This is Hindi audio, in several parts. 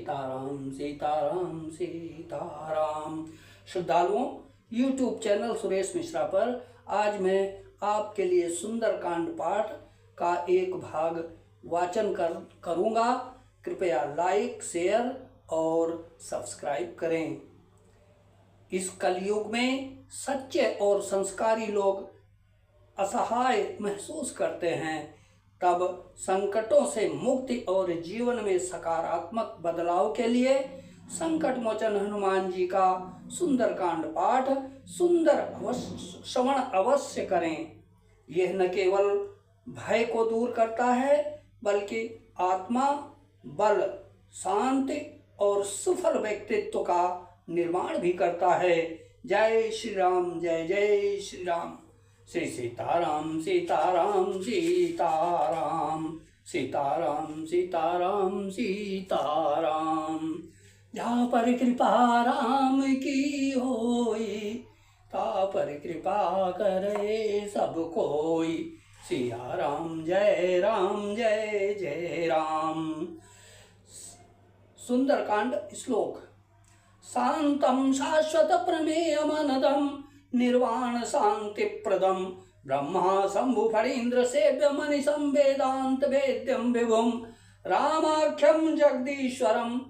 सीताराम सीताराम सीताराम। श्रद्धालुओं, YouTube चैनल सुरेश मिश्रा पर आज मैं आपके लिए सुंदरकांड पाठ का एक भाग वाचन करूँगा। कृपया लाइक, शेयर और सब्सक्राइब करें। इस कलयुग में सच्चे और संस्कारी लोग असहाय महसूस करते हैं, तब संकटों से मुक्ति और जीवन में सकारात्मक बदलाव के लिए संकट मोचन हनुमान जी का सुंदरकांड पाठ श्रवण अवश्य करें। यह न केवल भय को दूर करता है, बल्कि आत्मा, बल, शांति और सफल व्यक्तित्व का निर्माण भी करता है। जय श्री राम, जय जय श्री राम। श्री सीताराम सीताराम सीताराम, सीताराम सीताराम सीताराम। जहाँ पर कृपा राम की होई, ता पर कृपा करे सब कोई। सिया राम जय जय राम। सुंदरकांड श्लोक। शांतम शाश्वत प्रमेयमनदम निर्वाण शांति प्रदम ब्रह्मा शंभु फणीन्द्र सेव्य मनीषम वेदांत वेद्यम विभुम रामाख्यम जगदीश्वरम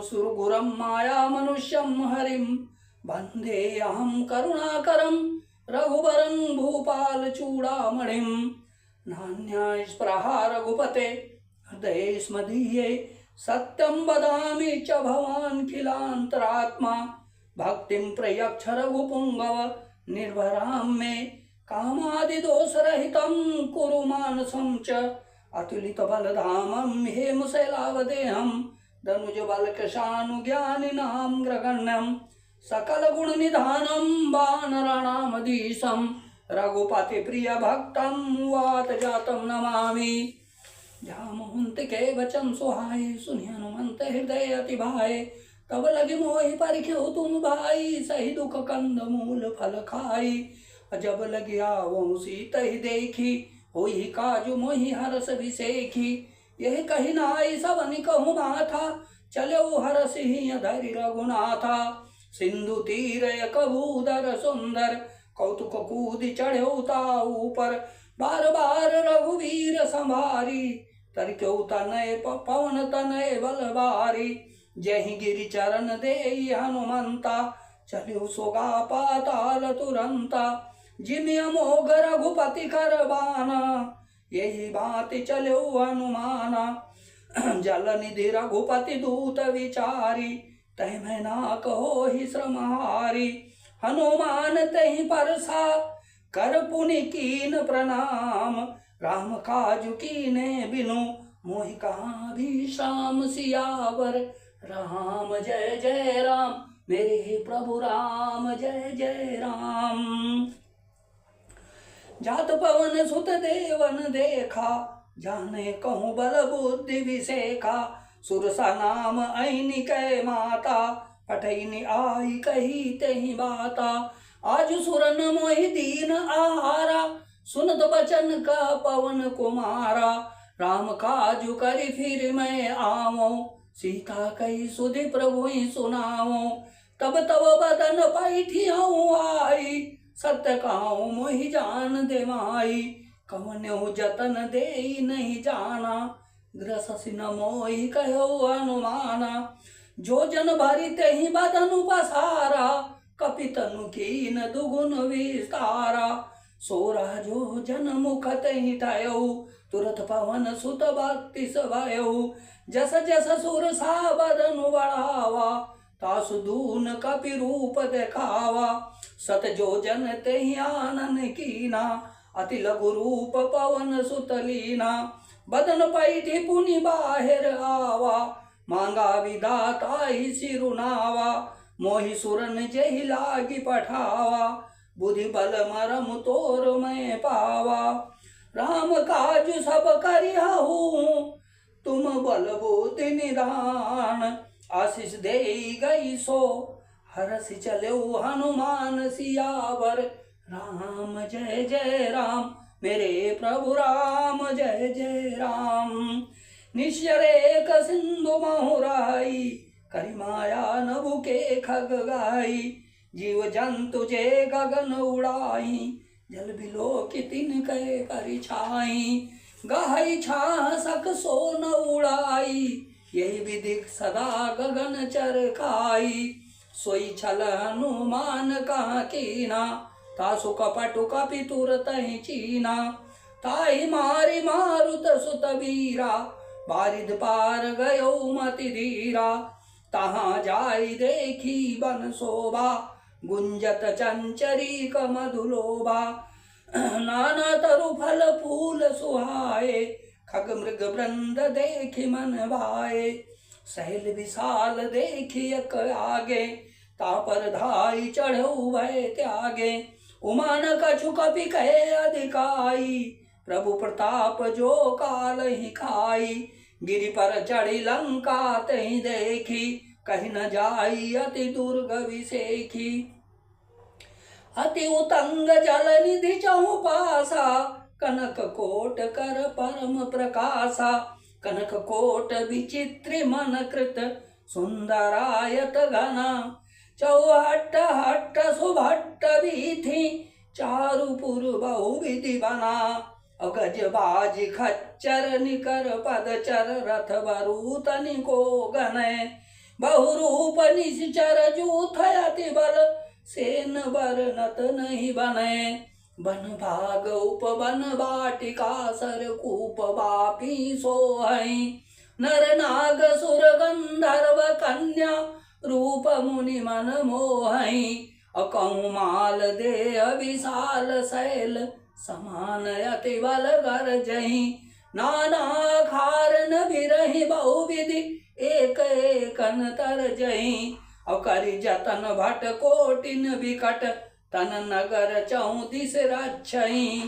सुरगुरम माया मनुष्यम हरिम वंदे अहम करुणाकरम रघुवरं भूपाल चूड़ामणिम। नान्या स्पृहा रघुपते हृदये स्मदीये सत्यं वदामि च भवान् खिलान्तरात्मा। भक्तिं प्रयच्छ रघुपुंगव निर्भरां मे कामादिदोषरहितं कुरु मानसं च। अतुलित बलधामं हेमशैलावदेहं दनुजबलकृशानुज्ञानिनां ग्रगण्यं सकलगुणनिधानं वानराणामधीशं रघुपतिप्रियभक्तं वातजातं नमामि। जामुहंत के वचन सुहाए सुनि हनुमंत हृदय अति भाए। तब लगे मोहि परिख्यो तुम भाई सही दुख कंद मूल फल खाई। जब लगे आवो सीत ही देखी होई काजु मोहि हरस विसेखी। यह कही नाई सबनि कहूँ माथा चलो हरस ही धरि रघुनाथा। सिंधु तीर कबूदर सुंदर कौतुक कूदि चढ़ो ऊपर। बार बार रघुवीर संभारी तरक्यो तनय पवन तनय बलबारी। जहि गिरि चरण देई हनुमंता चलो सोगा पाताल तुरंता। जिमि अमोघ रघुपति कर बाना यही भांति चलो हनुमाना। जल निधि रघुपति दूत विचारी तह मैं ना कहो ही श्रमहारी। हनुमान तहि परसा कर पुनि कीन प्रणाम। राम काजु कीने बिनु मोहि कहाँ भी श्याम। सियावर राम जय जय राम, मेरे प्रभु राम जय जय राम। जात पवन सुत देवन देखा जाने कहूँ बल बुद्धि विसेखा। सुरसा नाम ऐनि कै माता पठैनि आई कही तहि बाता। आज सुरन मोहि दीन आहारा सुनत बचन का पवन कुमारा। राम काजु करि फिर मैं आवो सीता कही सुधि प्रभु ही सुनाओ। तब तब बदन पैठियाँ आई सत्य कहूँ मोहि जान दे माई। कवन्यो जतन दे नहीं जाना ग्रससि न मोहि कहो हनुमाना। जो जन भरी तेहि बदनु पसारा कपितनु कीन दुगुन विस्तारा। सोरा जो जन मुख तहि टयो तुरत पवन सुत भक्ति सभयो। जस जस सुर सा बदनु बढ़ावा तासु दून कपि रूप देखावा। सत जो जन तेहि आनन कीना अति लघु रूप पवन सुत लीना। बदन पैठी पुनि बाहिर आवा मांगा विधाता ही सिरुनावा। मोहि सुरन जहि लागी पठावा बुद्धि बल मरम तोर मैं पावा। राम काज सब करिहूँ तुम बल बुद्धि निधान। आशीष दे गई सो हरसि चलो हनुमान। सियावर राम जय जय राम, मेरे प्रभु राम जय जय राम। निश्चर एक सिंधु महुराई, करी माया नभु के खग गाई। जीव जंतु जे गगन उड़ाई, जल बिलो की तिन कै परिछाई। गहई छाह सक सो न उड़ाई, यही विधि सदा गगन चरकाई। सोई छल हनुमान कहाँ कीना, तासु कपटु कपि तुरत ही चीना। ताहि मारि मारुत सुत वीरा, बारिद पार गयो मति धीरा। तहाँ जाई देखी बन शोभा, गुंजत चंचरी मधुलोभा। नाना तरु फल फूल सुहाए, खग मृग वृंद देखि मन भाए। सहेल विशाल देखि एक आगे, तापर धाई चढ़ऊ भय त्यागे। उमान कछु कपि कहे अधिकाई, प्रभु प्रताप जो काल ही खाई। गिरि पर चढ़ी लंका तहि देखी, कहीं न जाई अति दुर्ग विसेखी। अति उतंग जल निधि चहु पासा, कनक कोट कर परम प्रकाशा। कनक कोट विचित्र मन कृत, सुंदरायत घना। चौहट्ट हट्ट सुभट्ट वीथि, चारुपुर बहुविधि बना। अगज बाज खच्चर निकर पदचर, रथ बरूत निको गनय। बहुरूप निश्चर जूथ अति बल, सेन बरनत नहीं बने। बन भाग उपवन बाटिका, सर कूप बापी सोहई। नर नाग सुर गंधर्व कन्या, रूप मुनि मन मोहई। अकहु माल देह विशाल शैल, समान अति बल गरजहि। नाना खारन बिरहि बहुविधि, एक एकन तरजहि। अकरि जतन भट कोटिन विकट, तन नगर चौदिस रक्षहि।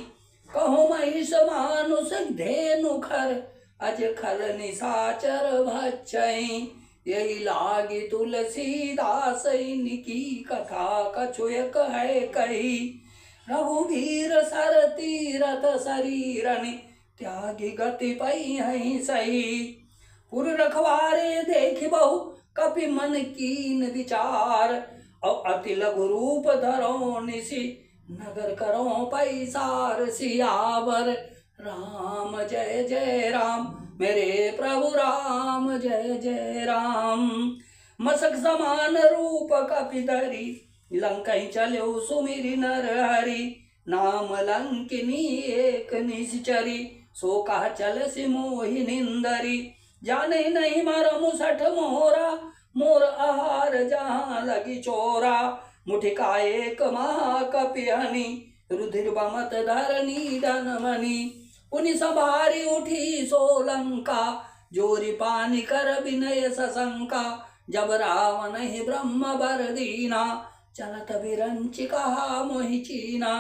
कहु महिष मानुष धेनु खर, अज खल निशाचर भक्षहि। यही लागी तुलसीदास इनकी कथा, कछु एक है कही। रघुवीर सर तीरथ शरीरनि, त्यागी गति पई है सही। पुर रखवारे देख बहु, कपि मन कीन विचार। और अति लघु रूप धरो निशि, नगर करो पैसार। सियावर राम जय जय राम, मेरे प्रभु राम जय जय राम। मसक समान रूप कपि धरि, लंकहि चल्यो सुमिरि नर हरि। नाम लंकिनी एक निश्चरी, सो कह चलसि मोहि निंदरी। जाने नहीं मरमु सठ मोरा, मोर आहार जहाँ लगी चोरा। मुठिका एक महाकपिहनि, रुधिर बमत धरनी धनमणि। पुनि संभारी उठी सोलंका, जोरी पानी कर विनय सशंका। जब रावण ही ब्रह्म बर दीना, चलत विरंचि कहा मोहि चीना।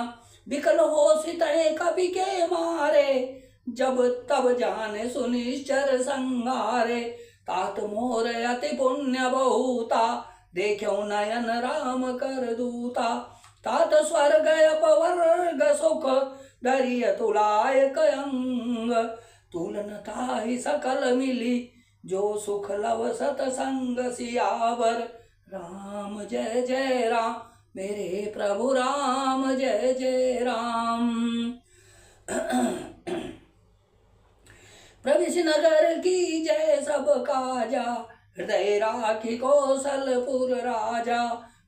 विकल हो सितय कपि के मारे, जब तब जाने सुनिश्चर संगारे। तात मोर अति पुण्य बहुता, देखो नयन राम कर दूता। तात स्वर्ग अपवर्ग सुख, धरिय तुलायक अंग। तुलन ताहि सकल मिली, जो सुख लव सतसंग। सियावर राम जय जय राम, मेरे प्रभु राम जय जय राम। प्रविश नगर की जय सब काजा, हृदय राखी कौशलपुर राजा।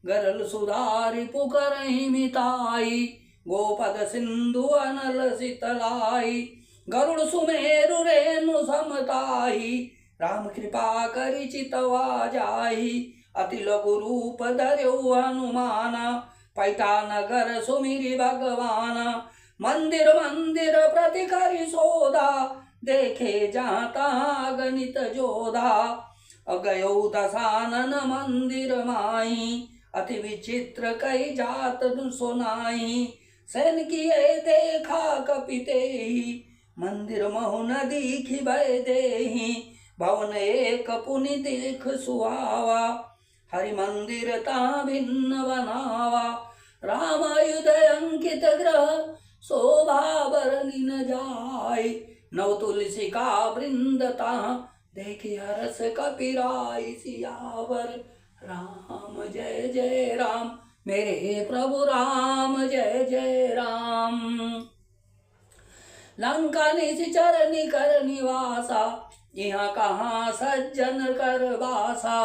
गरल सुधारि पुकरहि मिताई, गोपद सिंधु अनल शीतलाई। गरुड़ सुमेरु रेणु समताई, राम कृपा करि चितवा जाहि। अति लघु रूप धर्यो हनुमाना, पैठा नगर सुमिरि भगवाना। मंदिर मंदिर प्रति करि सोधा, देखे जहाँ तहाँ गणित जोधा। अगयो दशानन मंदिर माही, अति विचित्र कई जात सुनाई। सैन किए देखा कपितेहि, मंदिर महु न दीखि भय देहि। भवन एक पुनि देख सुहावा, हरि मंदिर ता भिन्न बनावा। रामायुध अंकित ग्रह, शोभा बरनि न जाय। नव तुलसी का वृंदता, देखी हरस कपिराई सियावर। राम जय जय राम, मेरे प्रभु राम जय जय राम। लंका निश्चर निकर निवासा, यहाँ कहाँ सज्जन कर बासा।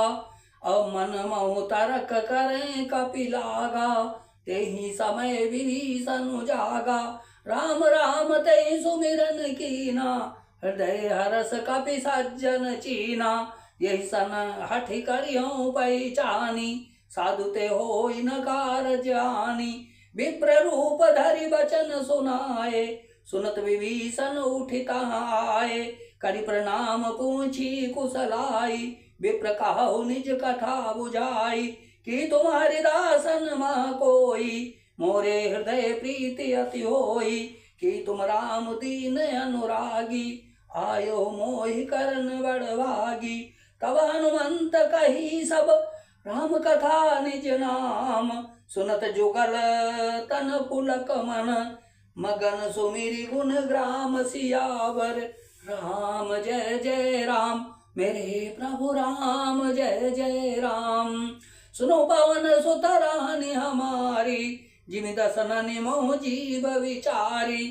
अब मन महु तरक करें कपिलागा, तेहि समय विभीषण जागा। राम राम तेहि सुमिरन कीना, हृदय हरस कपि सज्जन चीना। यही सन हठि करियो पहचानी, साधु ते होई नकार जानी। विप्र रूप धरि बचन सुनाए, सुनत विभीषण उठिता आए। करि प्रणाम पूछी कुशलाई, विप्र कहु निज कथा बुझाई। कि तुम्हारी दासन मह कोई, मोरे हृदय प्रीति अति होई। कि तुम राम दीन अनुरागी, आयो मोहि करन बड़भागी। तब हनुमंत कही सब राम कथा निज नाम, सुनत जुगल तन पुलक मन, मगन सुमिरि गुण ग्राम सियावर। राम जय जय राम, मेरे प्रभु राम जय जय राम। सुनो पवन सुत रानी हमारी, जिमि दसन मोह जीव विचारी।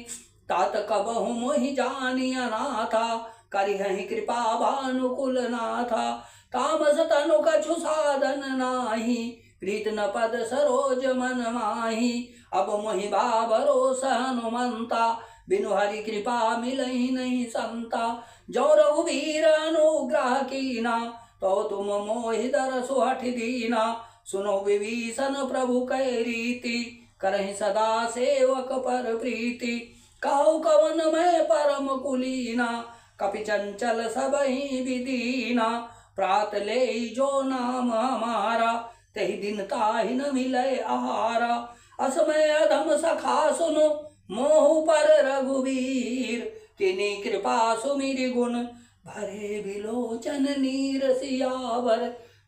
तात कबहु मोहि जानी अनाथा, करिहहि कृपा भानुकुल नाथा। तामस तनु कछु साधन नाही, प्रीत न पद सरोज मन माही। अब मोहि बा भरोसा हनुमंता, बिनु हरि कृपा मिलहि नहीं संता। जो रघुवीर अनुग्रह कीना, तो तुम मोहि दरसु हठि दीना। सुनो विभीषण प्रभु कै रीति, करहि सदा सेवक पर प्रीति। कहु कवन मैं परम कुलीना, कपि चंचल सबहि विदीना। प्रात ले जो नाम हमारा, तेहि दिन ताहि न मिलै आहारा। असमय अधम सखा सुनो, मोह पर रघुवीर। तिनि कृपा सुमिरि गुण, भरे बिलोचन नीर सियावर।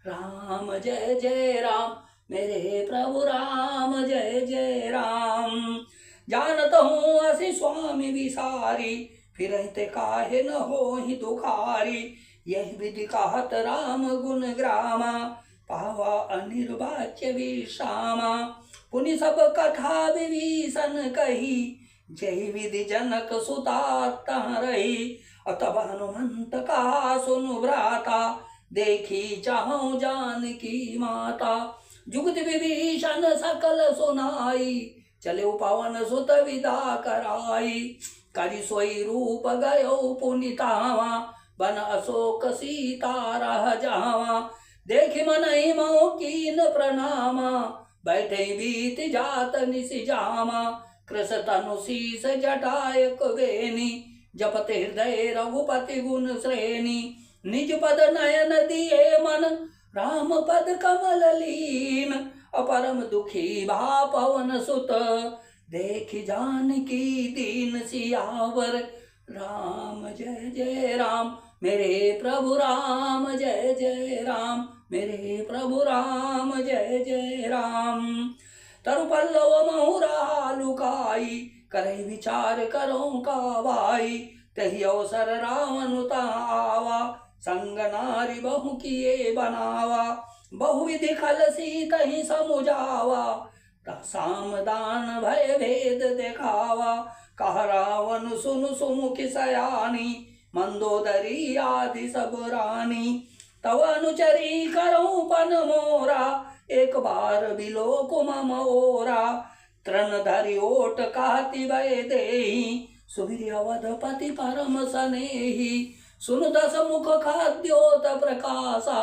राम जय जय राम, मेरे प्रभु राम जय जय राम। जानत हूँ असि स्वामी विसारी, फिरहिते काहे न होहि दुखारी। यही विधि कहत राम गुण ग्रामा, पावा अनिर्वाच्य विश्रामा। पुनि सब कथा विभीषण कही, जय विधि जनक सुता तह रही। तब हनुमंत कहा सुनु भ्राता, देखी चाहूं जानकी माता। जुगति विभीषण सकल सुनाई, चले पवन सुत विदा कराई। करि सोई रूप गयो पुनितावा, बन अशोक सीता रह जावा। देखि मनहि मोह कीन प्रणामा, बैठे बीत जात निस जामा। कृष तनु शीस जटायक बेनी, जपत हृदय रघुपति गुण श्रेणी। निज पद नयन दिए मन, राम पद कमल लीन। अपरम दुखी भा पवन सुत, देखि जानकी दीन सियावर। राम जय जय राम, मेरे प्रभु राम जय जय राम। मेरे प्रभु राम जय जय राम। तरु पल्लव महुरा लुकाई, करे विचार करो का भाई। तही अवसर रावण आवा, संग नारी बहु किए बनावा। बहुविधि खलसी तही समुझावा, सामदान भय भेद देखावा। कह रावण सुनु सुमुखि सयानी, मंदोदरी आदि सब रानी। तव अनुचरी करऊं पन मोरा, एक बार बिलोक मम ओरा। तृण धरि ओट कहति भय देहि, सुमिरि अवधपति परम सनेहि। सुनु दस मुख खाद्योत प्रकाशा,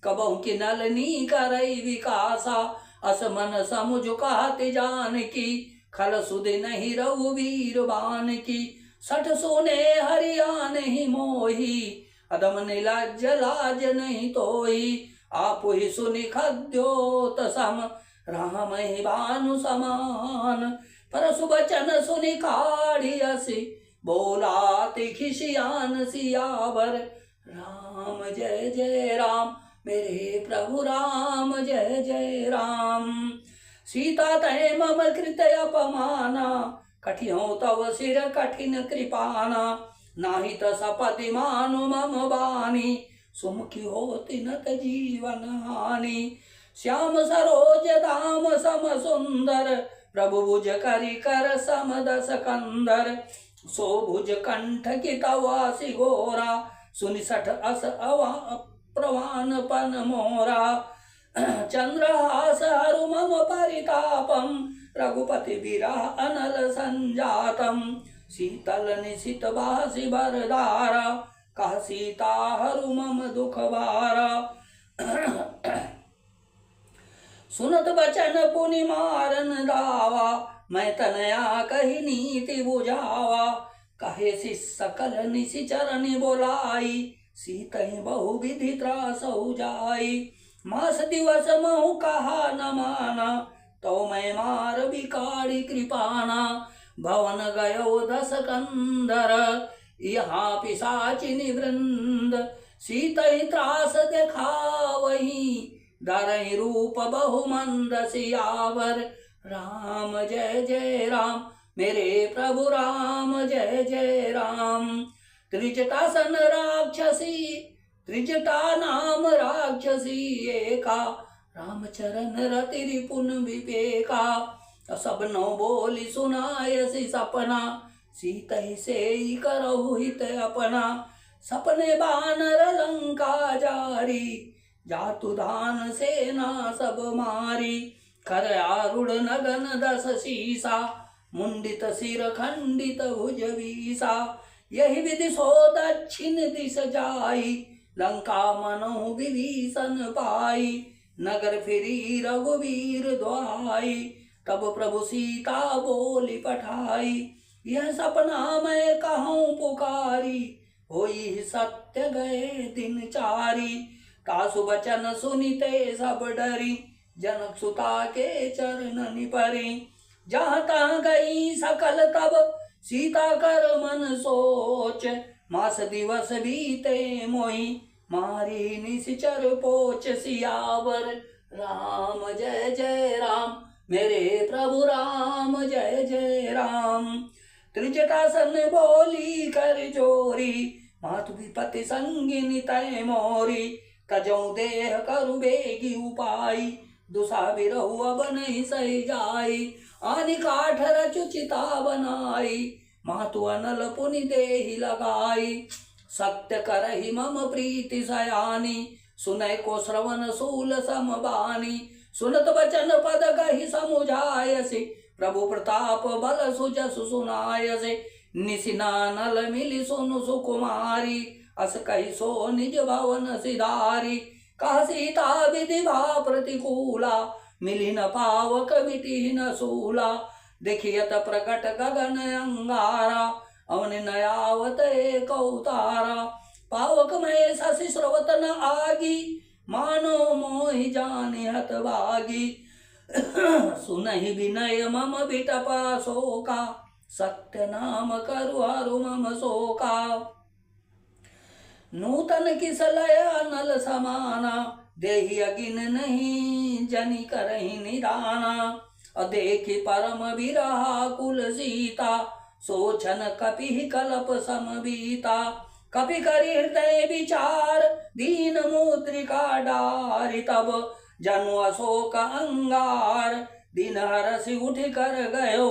कबहु कि नलनी करई विकासा। अस मन समुझ कहति जानकी, खल सुधि नहीं रघुवीर बानकी। सठ सुने हरियान ही मोही, अदम निलज्ज लाज नहीं तोही। आपु ही सुनि खद्योत सम, राम ही भानु समान। परसु बचन सुनि काढ़ियसि, बोलाति खिसियान सियावर। राम जय जय राम, मेरे प्रभु राम जय जय राम। सीता तय मम कृत अपमाना, कठियो तव सिर कठिन कृपाना। नाही तसपति मानु मम बानी, सुमुखी होती न त जीवन हानि। श्याम सरोज धाम सम सुंदर, प्रभु भुज करि कर सम दस कंदर। सो भुज कंठ की तवासी गोरा, सुनि सठ अस अवा प्रवान पन मोरा। चंद्रहास हरु मम परितापम, रघुपति विरह अनल संजातम। शीतल निशित बासी बरदारा, कह सीता हरु मम दुख भारा। सुनत बचन पुनि मारन दावा, मैं तनया कही नीति बुझावा। कहे सि सकल निशिचरनि बोलाई, सीतहि बहु विधि त्रासहु जाई। मास दिवस महु कहा न माना, तो मैं मार बिकाड़ी कृपाना। भवन गयो दस कंदर, यहाँ पिशाचिनी वृंद। सीतहि त्रास देखावही, धरहि रूप बहु मंद सियावर। राम जय जय राम, मेरे प्रभु राम जय जय राम। त्रिजटा सन राक्षसी, त्रिजटा नाम राक्षसी एका। रामचरण रति रिपुन विवेका, सब नौ बोली सुनायसी सपना। सीतहि सेई करहु हित अपना, सपने बानर लंका जारी। जातु धान सेना सब मारी, कर आरूढ़ नगन दस शीसा। मुंडित सिर खंडित भुज वीसा, यही विधि सो दक्षिण दिश जाई। लंका मनहु विभीषण पाई, नगर फिरी रघुवीर द्वाई। तब प्रभु सीता बोली पठाई, यह सपना मैं कहूँ पुकारी। होई सत्य गए दिन चारी, तासु बचन सुनिते सब डरी। जनक सुता के चरण परी, जहाँ तहाँ गई सकल तब सीता कर मन सोच। मास दिवस बीते मोहि, मारी निशिचर पोच। सियावर राम जय जय राम, मेरे प्रभु राम जय जय राम। त्रिजटा सन बोली कर जोरी, मातु विपति संगिनी तय मोरी। तजौ देह करु बेगी उपाई, दुसा बिरहु अब नहीं सही जाई। आनि काठ रचु चिता बनाई, मातु अनल पुनि देहि लगाई। सत्य करहि मम प्रीति सयानी, सुनै को श्रवण सूल समबानी। सुनत बचन पद कहि समुझायसि, प्रभु प्रताप बल सुजसु सुनायसि। निशिनानल मिलि सुनु सुकुमारी, अस कहि सो निज भवन सिधारी। कह सीता विधि भा प्रतिकूला, मिली न पावक मिटी न सूला। देखियत प्रकट गगन अंगारा, अवन नयावत एक अवतारा। पावक में शशि स्रवत न आगी, मानो मोहि जानि हतभागी। सुनहि विनय मम बिटपा शोका, सत्य नाम करु हरु मम शोका। नूतन किसलय अनल समाना, देहि अगिन नहीं जनि करहि निदाना। अदेखि परम विरहा कुल सीता, सोचन कपि कलप समबीता। कपि करि हृदय विचार, दीन मुद्रिका डारि। तब जनु अशोक अंगार, दिन हरसि उठ कर गयो।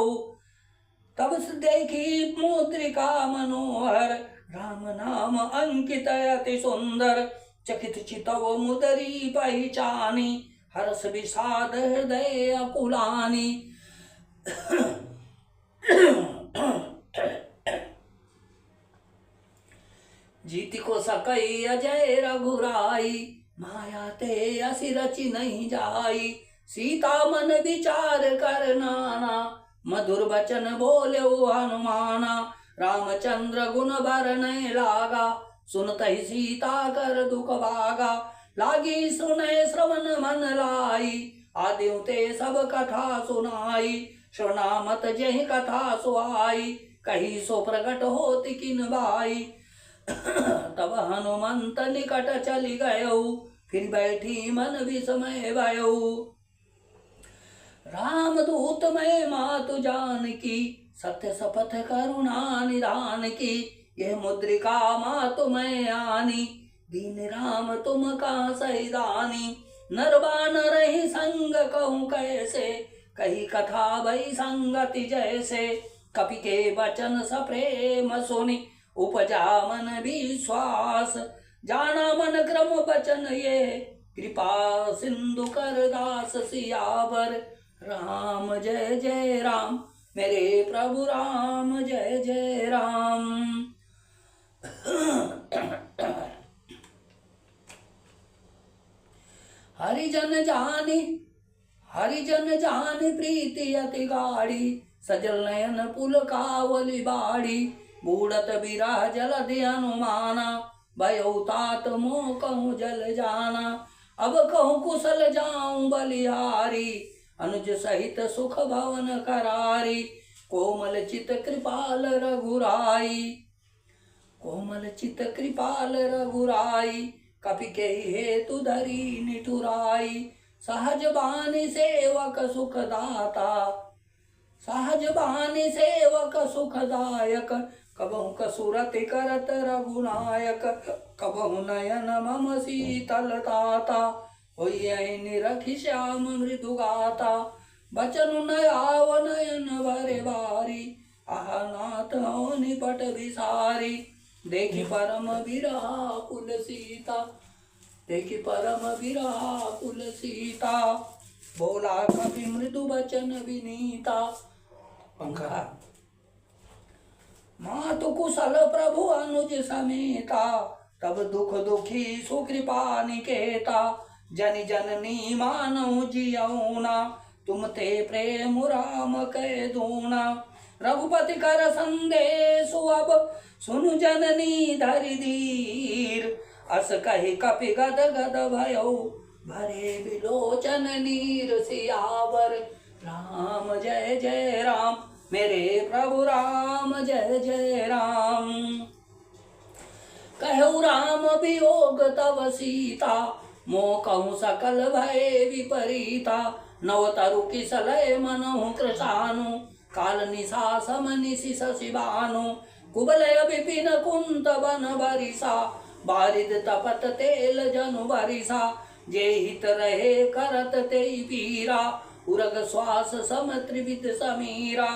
तब देखी मुद्रिका मनोहर, राम नाम अंकित अति सुंदर। चकित चितव मुदरी पहचानी, हर्ष विषाद हृदय अकुलानी। जीति को सकई अजय रघुराई, माया ते असि रचि नहीं जाई। सीता मन विचार कर नाना, मधुर बचन बोले हनुमाना। रामचंद्र गुण बरनै लागा, सुनतहि सीता कर दुख भागा। लागी सुनै श्रवण मन लाई, आदिउ ते सब कथा सुनाई। श्रवणामत जहि कथा सुहाई, कही सो प्रकट होति किन भाई। तब हनुमंत निकट चली गयो, फिर बैठी मन विस्मय भयो। राम दूत मैं मातु जानकी, सत्य शपथ करुणा निधान की। यह मुद्रिका माँ तुम्हें आनी, दीन राम तुम कहाँ सैदानी। नरबान रही संग कहूँ कैसे, कही कथा भई संगति जैसे। कपि के वचन सप्रेम सुनि, उपजा मन विश्वास। जाना मन क्रम वचन ये, कृपा सिंधु कर दास सियावर। राम जय जय राम, मेरे प्रभु राम जय जय राम। हरिजन जानी प्रीति अति गाढ़ी, सजल नयन पुल कावली बाड़ी। बूढ़त बिरह जलधि अनुमाना, भयउ तात मोह कहूँ जल जाना। अब कहूँ कुशल जाऊं बलिहारी, अनुज सहित सुख भवन करारी। कोमल चित कृपाल रघुराई, कोमल चित कृपाल रघुराई। कपि के हेतु धरी निठुराई, सहज बानी सेवक सुखदाता। सहज बानी सेवक सुखदायक, कबहु कसुरति करत रघुनायक। कबहु नयन मम शीतलताता, होई निरखि श्याम मृदु गाता। बचन न आव नयन भरे बारी, आहा नाथ हो निपट विसारी। देखि परम विरहा कुल सीता, देखि परम विरहा कुल सीता। बोला कपि मृदु वचन विनीता। पंखा मातु कुशल प्रभु अनुज समेता, तब दुख दुखी सुकृपा निकेता। जन जननी मानव जियौना, तुम ते प्रेम राम कै दूना। रघुपति कर संदेशु अब, सुनु जननी धरि धीर। अस कहि कपि गद गद भयो, भरे बिलोचन नीर सियावर। राम जय जय राम, मेरे प्रभु राम जय जय राम। कहु राम वियोग तव सीता, मोह कहूँ सकल भय विपरीता। नव तरु किसलय मनहु कृशानु, काल निशा समनिशि शशिबानु। कुबलय विपिन कुंत बन बरिसा, बारिद तपत तेल जनु बरिसा। जे हित रहे करत तेई पीरा, उरग श्वास सम त्रिविध समीरा।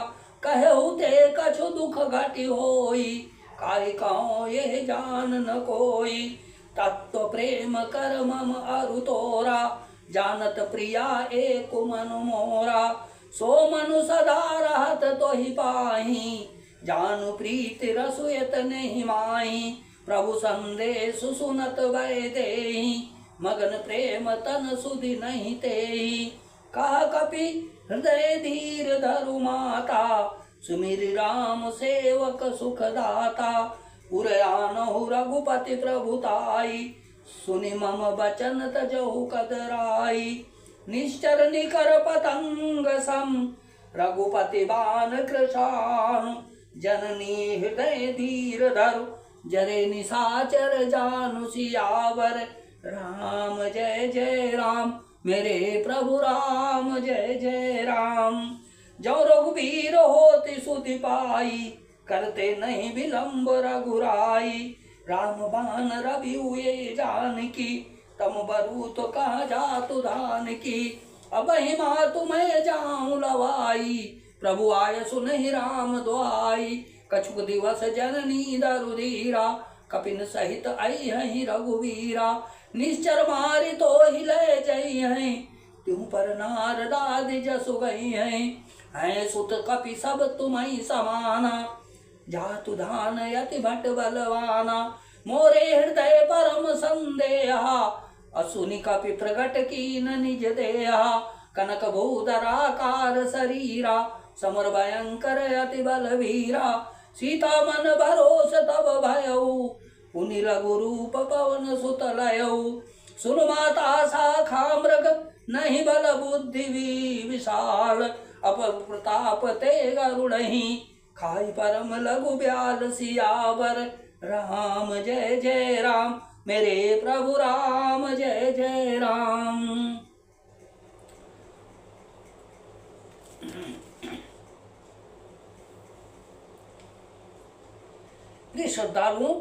कहु ते कछु दुख घटि होई, काहि कहूँ ये जान न कोई। तत्व प्रेम कर मम अरु तोरा, जानत प्रिया एक मनु मोरा। सो मनु सदा रहत तोहि पाही, जानु प्रीति रसुयत नहीं माही। प्रभु संदेश सुनत भय देहि, मगन प्रेम तन सुधि नहीं तेहि। कहा कपि हृदय धीर धरु माता, सुमिर राम सेवक सुखदाता। उरयानहु रघुपति प्रभुताई, सुनि मम वचन तजहु कदराई। निश्चर निकर पतंग सम, रघुपति बान कृशानु। जननी हृदय धीर धरु, जरे निशाचर जानु सियावर। राम जय जय राम, मेरे प्रभु राम जय जय राम। जो रघुवीर होति सुधि पाई, करते नहीं विलंब रघुराई। राम बान रवि हुए जानकी, तम बरु तो कहा जातु धान की। अब ही मातु मैं जाऊं लवाई, प्रभु आय सुनहि राम दुआई। कछुक दिवस जननी दरु धीरा, कपिन सहित आई हहीं रघुवीरा। निश्चर मारि तो हिले जई हैं, त्यों पर नारदादि जसु गई हैं। सुत कपि सब तुम्हि समाना, जातु धान यति भट बलवाना। मोरे हृदय परम संदेहा, असुनि कपि प्रगट कीन निज देहा। कनक भूधराकार शरीरा, समर भयंकर अति बलवीरा। सीता मन भरोस तब भयऊ, पुनि लघु रूप पवन सुत लयऊ। सुनु माता शाखा मृग, नहीं बल बुद्धि विशाल। अप प्रताप ते गरुड़हि, खाई परम लघु ब्याल सियावर। राम जय जय राम, मेरे प्रभु राम जय जय राम। प्रिय श्रद्धालुओं,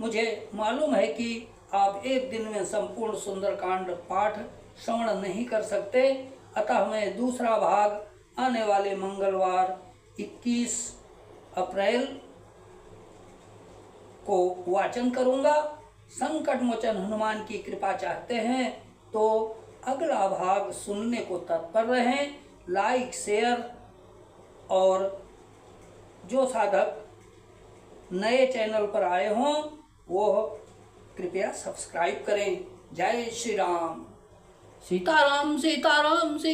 मुझे मालूम है कि आप एक दिन में संपूर्ण सुंदरकांड पाठ श्रवण नहीं कर सकते, अतः मैं दूसरा भाग आने वाले मंगलवार 21 अप्रैल को वाचन करूंगा। संकट मोचन हनुमान की कृपा चाहते हैं तो अगला भाग सुनने को तत्पर रहें। लाइक, शेयर और जो साधक नए चैनल पर आए हों वो कृपया सब्सक्राइब करें। जय श्री राम। सीताराम सीताराम सी